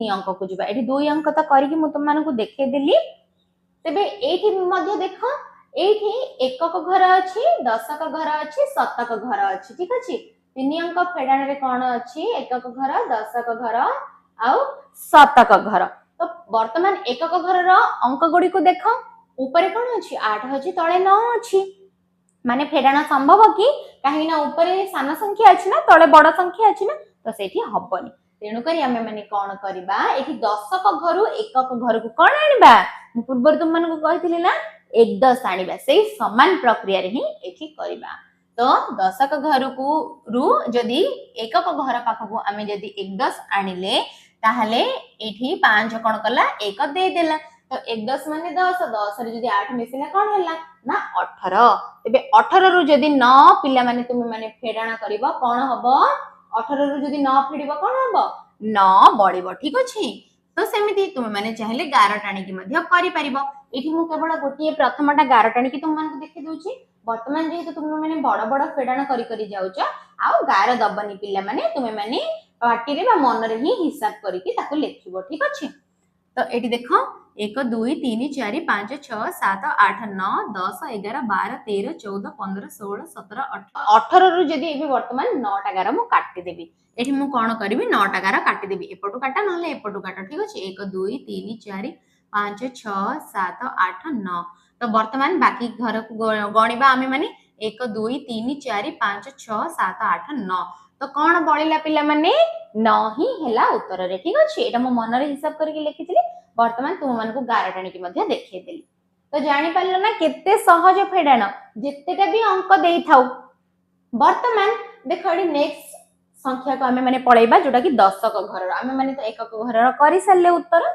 अंक को जीवा एठी 2 अंक तो करिकि मु तुम मानकु देखे देली तेबे एठी मध्य देखो एठी एकक घर अछि दशक घर अछि शतक घर अछि ठीक अछि 3 अंक फेडाण रे कोन अछि एकक घर दशक घर आ शतक घर तो वर्तमान एकक घर रो अंक गुडी को देखो ऊपर कोन अछि 8 अछि तळे 9 अछि माने फेडाण संभव कि काहे ना ऊपर सान संख्या अछि ना तळे बड़ संख्या अछि ना तो सेठी हबनी तेणु करी आमे माने कोन करबा एठी दशक घरु एकक घर को कोन आनिबा मु पूर्व तुम मानको कहिथिली ना 1/10 आनिबा सेही समान प्रक्रिया रे ही एठी करबा तो दशक घर को रु जदी एकक घर पाखको आमे जदी 1/10 आनिले ताहले एठी 5 कोन कला 1 दे देला तो 1/10 माने 10 10 रे जदी 8 मिसिला कोन होला ना 18 तेबे 18 रु जदी 9 पिला माने तुमे माने फेडाणा करिवो कोन हबो 18 रु जदी 9 फेडिबो कोन हबो 9 बढिबो ठीक अछि तो सेमिति तुमे माने चाहिले 11 टाणी की मध्य करि परिबो एठी मु केवल गोटिए प्रथमटा 11 टाणी की तुम मानको देखि दोछि वर्तमान जे तुमे माने बड़ बड़ फेडाणा करि करि जाउछ आ 11 दबनी पिला माने तुमे माने पाटी रे बा मन रे ही हिसाब करि की ताको लेखिबो ठीक अछि तो एटी देखो 1 2 3 4 5 6 7 8 9 10 11 12 13 14 15 16 17 18 रु जदी एबे वर्तमान 9 टा 11 मु काटी देबी एठी मु कोन करबी 9 टा 11 काटी देबी एपटु काटा नले एपटु काटा ठीक अछि 1 2 3 4 5 6 7 8 9 तो वर्तमान बाकी घर को गणिबा आमे माने 1 2 3 4 5 6 7 8 9 तो कौन बळिला पिला माने 9 ही हेला उत्तर रे ठीक अछि एटा मो मन रे हिसाब करके लिखिथिली वर्तमान तुम मन को 11 टाणी की मध्य देखै देली तो जानि पारलो ना केते सहज फेडाण जेतेटा भी अंक देई थाउ वर्तमान देखो एडी नेक्स्ट संख्या को आमे माने पळैबा जोटा कि दशक घर आमे माने तो एकक घर करि सारले उत्तर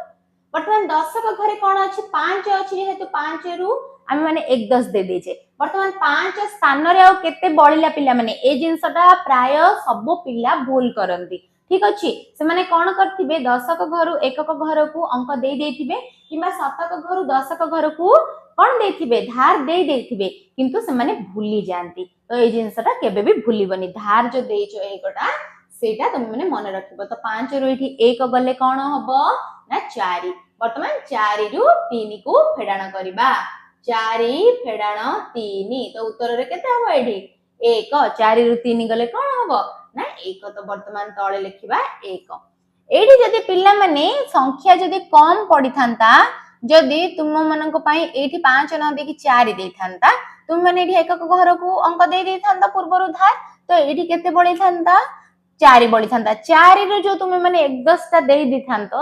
वर्तमान दशक घरे कोन अछि 5 अछि जेहेतु 5 रु आमे माने 1/10 दे देजे वर्तमान 5 स्थान रे आ केते बळिला पिला माने ए जिंसटा प्राय सब पिला भूल करंती ठीक अछि से माने कोन करथिबे दशक घरु एकक घर को अंक दे देथिबे किबा शतक घरु दशक घर को कोन देथिबे धार दे देथिबे किंतु से माने भूली जानती तो ए जिंसटा केबे भी भूलिबनी धार जो देइछो एकोटा सेटा तुम माने मन रखिबो तो 5 रु एठी 1 गले कोन हबो ना 4 वर्तमान 4 रु 3 को फेडाण करबा 4 फेडाण 3 तो उत्तर रे केते हबो एठी 1 4 रु 3 गले कोन हबो ना 1 तो वर्तमान तळे लिखिबा 1 एठी जदी पिल्ला माने संख्या जदी कम पड़ी थांता जदी तुम मनक पई एठी 5 न देखि 4 देई थांता तुम माने एठी एकक घर को अंक दे देई थांता पूर्वरु धार तो एठी केते बळी थांता 4 बळी थांता 4 रो जो तुम माने 1/10 ता देई दी थांतो